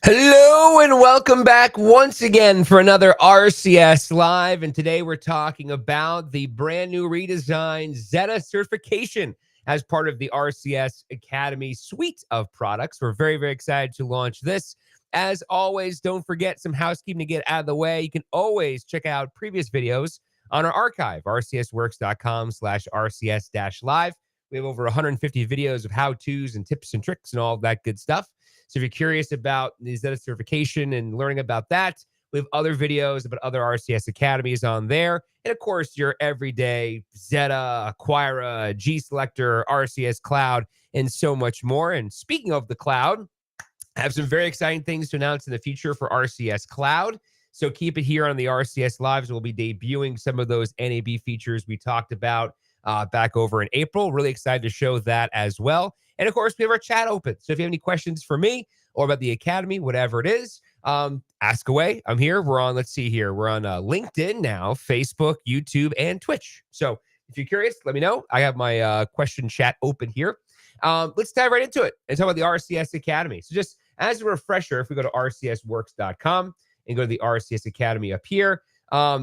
Hello and welcome back once again for another RCS Live. And today we're talking about the brand new redesigned Zetta certification as part of the RCS Academy suite of products. We're very excited to launch this. As always, don't forget some housekeeping to get out of the way. You can always check out previous videos on our archive, rcsworks.com/rcs-live. We have over 150 videos of how-tos and tips and tricks and all that good stuff. So if you're curious about the Zetta certification and learning about that, we have other videos about other RCS academies on there. And of course, your everyday Zetta, Acquira, G Selector, RCS Cloud, and so much more. And speaking of the cloud, I have some very exciting things to announce in the future for RCS Cloud. So keep it here on the RCS Lives. We'll be debuting some of those NAB features we talked about back over in April. Really excited to show that as well. And of course, we have our chat open. So if you have any questions for me or about the Academy, whatever it is, ask away. I'm here. We're on, let's see here. We're on LinkedIn now, Facebook, YouTube, and Twitch. So if you're curious, let me know. I have my question chat open here. Let's dive right into it and talk about the RCS Academy. So just as a refresher, if we go to rcsworks.com and go to the RCS Academy up here,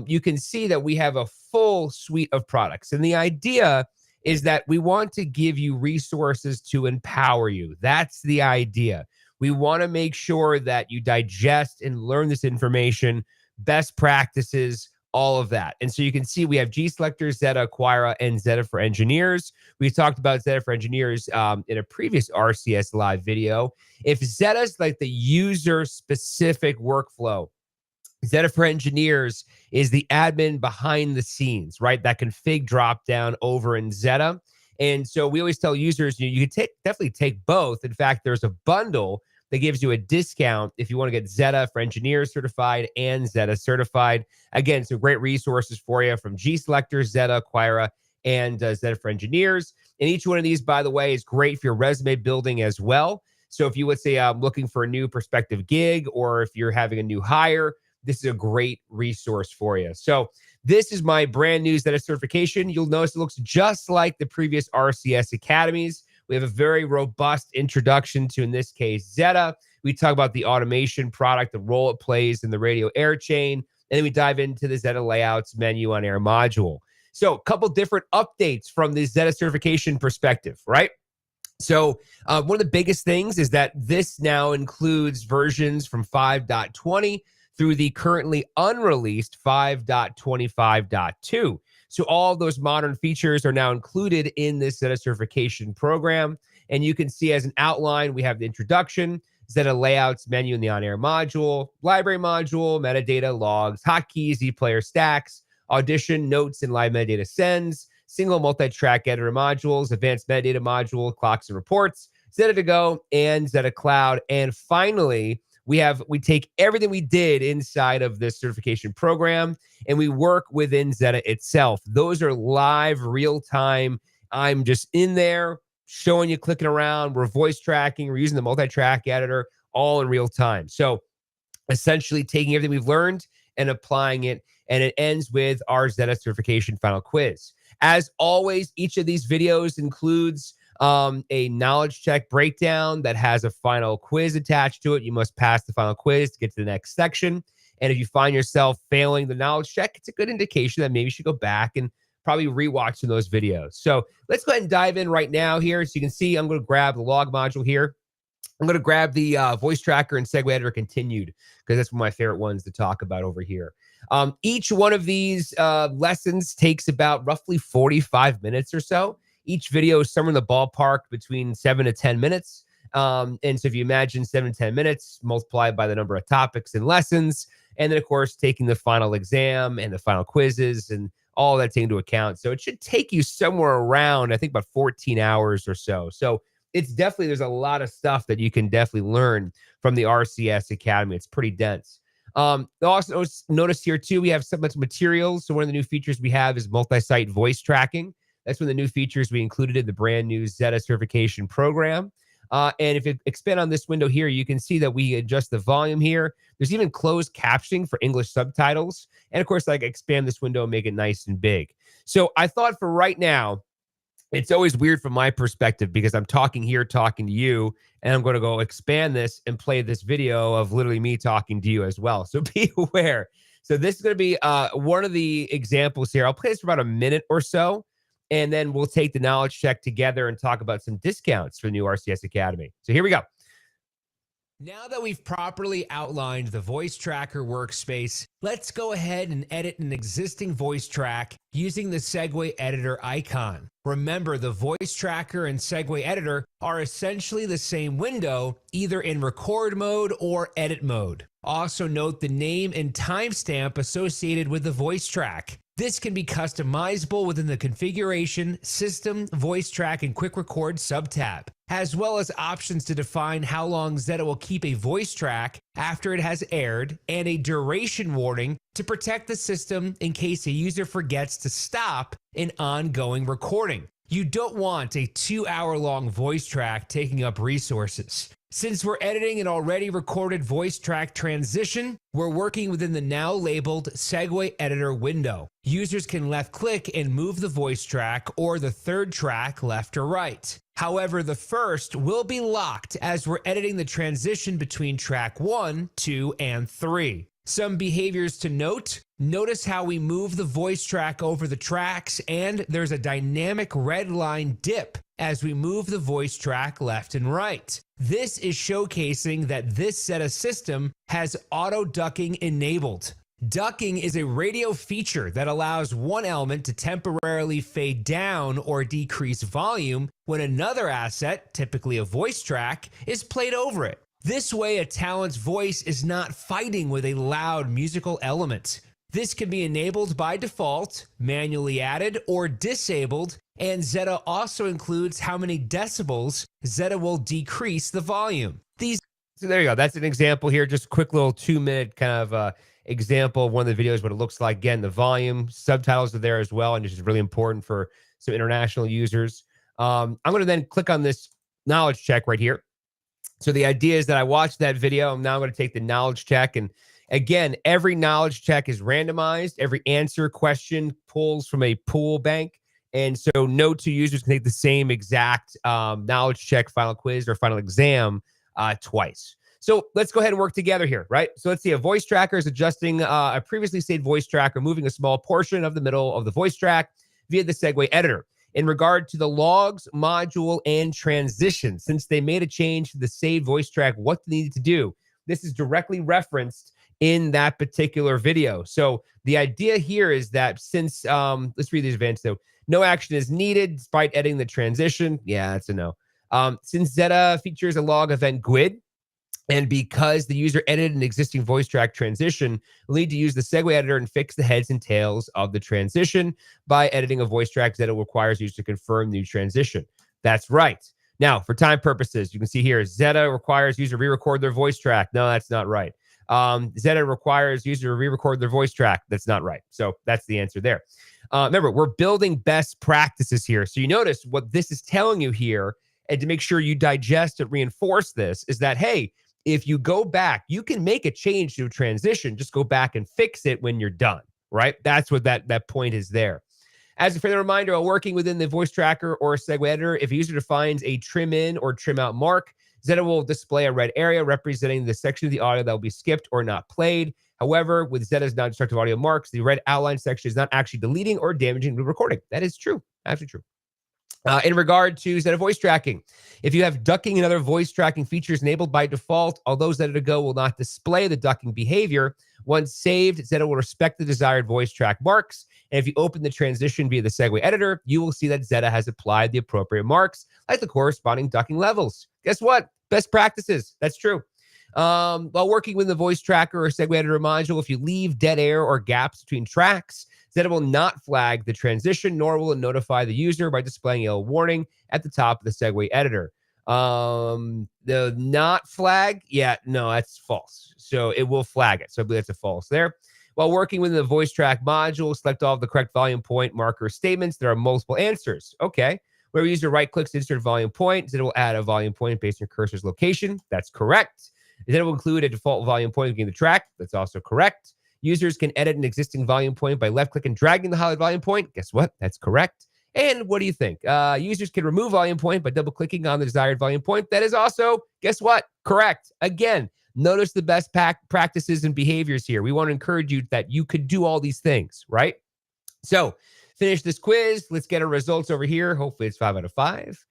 you can see that we have a full suite of products. And the idea is that we want to give you resources to empower you. That's the idea. We want to make sure that you digest and learn this information, best practices, all of that. And so you can see we have G Selector, Zetta, Acquira, and Zetta for Engineers. We talked about Zetta for Engineers in a previous RCS Live video. If Zetta's like the user-specific workflow, Zetta for Engineers is the admin behind the scenes, right? That config drop down over in Zetta. And so we always tell users, you can definitely take both. In fact, there's a bundle that gives you a discount if you want to get Zetta for Engineers certified and Zetta certified. Again, some great resources for you from G Selector, Zetta, Acquira, and Zetta for Engineers. And each one of these, by the way, is great for your resume building as well. So if you would say, I'm looking for a new prospective gig, or if you're having a new hire, this is a great resource for you. So this is my brand new Zetta certification. You'll notice it looks just like the previous RCS academies. We have a very robust introduction to, in this case, Zetta. We talk about the automation product, the role it plays in the radio air chain, and then we dive into the Zetta layouts menu on air module. So a couple different updates from the Zetta certification perspective, right? So one of the biggest things is that this now includes versions from 5.20 through the currently unreleased 5.25.2. So all those modern features are now included in this Zetta certification program. And you can see as an outline, we have the introduction, Zetta layouts menu in the on-air module, library module, metadata, logs, hotkeys, ePlayer stacks, audition, notes, and live metadata sends, single multi-track editor modules, advanced metadata module, clocks and reports, Zetta to go, and Zetta Cloud. And finally, we take everything we did inside of this certification program and we work within Zetta itself. Those are live, real time. I'm just in there showing you, clicking around. We're voice tracking. We're using the multi-track editor all in real time. So essentially taking everything we've learned and applying it. And it ends with our Zetta certification final quiz. As always, each of these videos includes a knowledge check breakdown that has a final quiz attached to it. You must pass the final quiz to get to the next section. And if you find yourself failing the knowledge check, it's a good indication that maybe you should go back and probably rewatch some of those videos. So let's go ahead and dive in right now here. So you can see I'm going to grab the log module here. I'm going to grab the voice tracker and segue editor continued because that's one of my favorite ones to talk about over here. Each one of these lessons takes about roughly 45 minutes or so. Each video is somewhere in the ballpark between 7 to 10 minutes. And so if you imagine 7 to 10 minutes multiplied by the number of topics and lessons, and then, of course, taking the final exam and the final quizzes and all that taken into account. So it should take you somewhere around, I think, about 14 hours or so. So it's definitely, there's a lot of stuff that you can definitely learn from the RCS Academy. It's pretty dense. Also notice here, too, we have some materials. So one of the new features we have is multi-site voice tracking. That's one of the new features we included in the brand new Zetta certification program. And if you expand on this window here, you can see that we adjust the volume here. There's even closed captioning for English subtitles. And of course, like expand this window and make it nice and big. So I thought for right now, It's always weird from my perspective because I'm talking here, talking to you, and I'm going to go expand this and play this video of literally me talking to you as well. So be aware. So this is going to be one of the examples here. I'll play this for about a minute or so, and then we'll take the knowledge check together and talk about some discounts for the new RCS Academy. So here we go. Now that we've properly outlined the voice tracker workspace, let's go ahead and edit an existing voice track using the Segue Editor icon. Remember, the voice tracker and Segue Editor are essentially the same window, either in record mode or edit mode. Also note the name and timestamp associated with the voice track. This can be customizable within the Configuration, System, Voice Track, and Quick Record subtab, as well as options to define how long Zetta will keep a voice track after it has aired, and a duration warning to protect the system in case a user forgets to stop an ongoing recording. You don't want a 2-hour-long voice track taking up resources. Since we're editing an already recorded voice track transition, we're working within the now labeled Segue Editor window. Users can left-click and move the voice track or the third track left or right. However, the first will be locked as we're editing the transition between track 1, 2, and 3. Some behaviors to note: notice how we move the voice track over the tracks, and there's a dynamic red line dip as we move the voice track left and right. This is showcasing that this Zetta system has auto ducking enabled. Ducking is a radio feature that allows one element to temporarily fade down or decrease volume when another asset, typically a voice track, is played over it. This way, a talent's voice is not fighting with a loud musical element. This can be enabled by default, manually added, or disabled, and Zetta also includes how many decibels Zetta will decrease the volume. So there you go. That's an example here. Just a quick little 2-minute kind of example of one of the videos, what it looks like. Again, the volume, subtitles are there as well, and this is really important for some international users. I'm going to then click on this knowledge check right here. So the idea is that I watched that video. I'm now going to take the knowledge check. And again, every knowledge check is randomized. Every answer question pulls from a pool bank. And so no two users can take the same exact knowledge check, final quiz, or final exam twice. So let's go ahead and work together here, right? So let's see. A voice tracker is adjusting a previously saved voice track, removing a small portion of the middle of the voice track via the Segue Editor. In regard to the logs, module, and transition, since they made a change to the saved voice track, what they needed to do. This is directly referenced in that particular video. So the idea here is that since, let's read these events though. No action is needed despite editing the transition. Yeah, that's a no. Since Zetta features a log event GUID, and because the user edited an existing voice track transition, we'll need to use the Segue Editor and fix the heads and tails of the transition by editing a voice track that requires users to confirm new transition. That's right. Now, for time purposes, you can see here, Zetta requires user re-record their voice track. No, that's not right. Zetta requires user to re-record their voice track. That's not right. So that's the answer there. Remember, we're building best practices here. So you notice what this is telling you here, and to make sure you digest and reinforce this, is that, hey, if you go back, you can make a change to a transition. Just go back and fix it when you're done, right? That's what that point is there. As a further reminder, while working within the voice tracker or Segue Editor, if a user defines a trim in or trim out mark, Zetta will display a red area representing the section of the audio that will be skipped or not played. However, with Zetta's non-destructive audio marks, the red outline section is not actually deleting or damaging the recording. That is true. Actually true. In regard to Zetta voice tracking, if you have ducking and other voice tracking features enabled by default, although Zetta to Go will not display the ducking behavior, once saved, Zetta will respect the desired voice track marks. And if you open the transition via the Segue Editor, you will see that Zetta has applied the appropriate marks, like the corresponding ducking levels. Guess what? Best practices. That's true. While working with the voice tracker or Segue Editor module, if you leave dead air or gaps between tracks, Zetta will not flag the transition, nor will it notify the user by displaying a warning at the top of the Segue Editor. The not flag, yeah, no, that's false. So it will flag it. So I believe that's a false there. While working with the voice track module, select all of the correct volume point marker statements. There are multiple answers. Okay. Where the user right-clicks to insert volume point, Zetta will add a volume point based on your cursor's location. That's correct. Zetta will include a default volume point beginning the track. That's also correct. Users can edit an existing volume point by left-clicking and dragging the highlight volume point. Guess what? That's correct. And what do you think? Users can remove volume point by double clicking on the desired volume point. That is also, guess what? Correct. Again, notice the best practices and behaviors here. We want to encourage you that you could do all these things, right? So finish this quiz. Let's get our results over here. Hopefully it's 5 out of 5.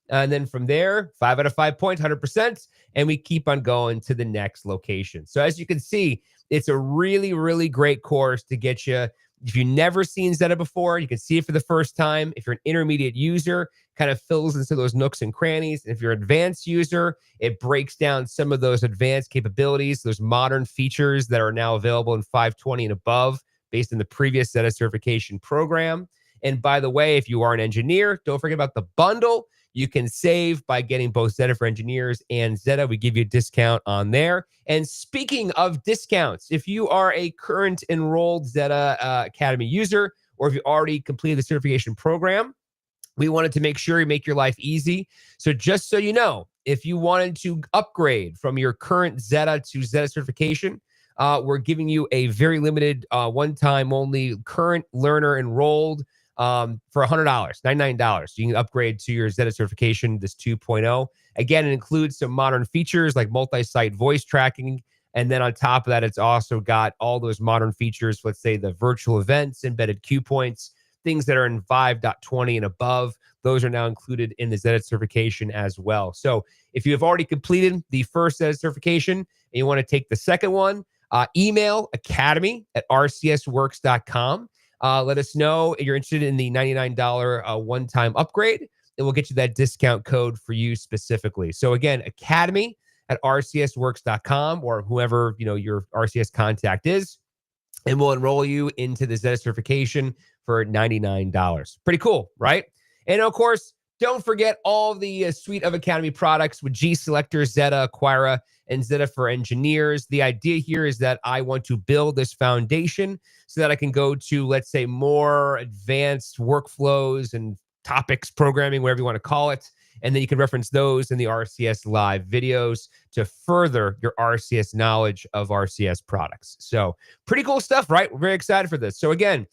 And then from there, 5 out of 5 points, 100%. And we keep on going to the next location. So as you can see, it's a really, really great course to get you. If you've never seen Zetta before, you can see it for the first time. If you're an intermediate user, kind of fills into those nooks and crannies. If you're an advanced user, it breaks down some of those advanced capabilities, those modern features that are now available in 520 and above based on the previous Zetta certification program. And by the way, if you are an engineer, don't forget about the bundle. You can save by getting both Zetta for Engineers and Zetta. We give you a discount on there. And speaking of discounts, if you are a current enrolled Zetta Academy user, or if you already completed the certification program, we wanted to make sure we make your life easy. So just so you know, if you wanted to upgrade from your current Zetta to Zetta certification, we're giving you a very limited one-time only current learner enrolled for $100, $99. You can upgrade to your Zetta certification, this 2.0. Again, it includes some modern features like multi-site voice tracking. And then on top of that, it's also got all those modern features, let's say the virtual events, embedded cue points, things that are in 5.20 and above. Those are now included in the Zetta certification as well. So if you have already completed the first Zetta certification and you want to take the second one, email academy@rcsworks.com. Let us know if you're interested in the $99 one-time upgrade, and we'll get you that discount code for you specifically. So again, academy@rcsworks.com, or whoever your RCS contact is, and we'll enroll you into the Zetta certification for $99. Pretty cool, right? And of course, don't forget all the suite of Academy products with G Selector, Zetta, Acquira, and Zetta for Engineers. The idea here is that I want to build this foundation so that I can go to, let's say, more advanced workflows and topics, programming, whatever you want to call it. And then you can reference those in the RCS live videos to further your RCS knowledge of RCS products. So pretty cool stuff, right? We're very excited for this. So again,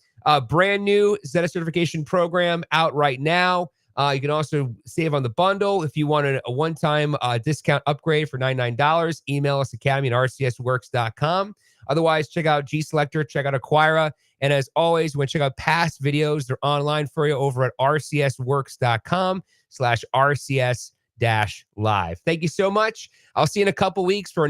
brand new Zetta certification program out right now. You can also save on the bundle. If you wanted a one-time discount upgrade for $99, email us academy@rcsworks.com. Otherwise, check out G Selector, check out Acquira. And as always, when you check out past videos, they're online for you over at rcsworks.com/RCS-live. Thank you so much. I'll see you in a couple weeks for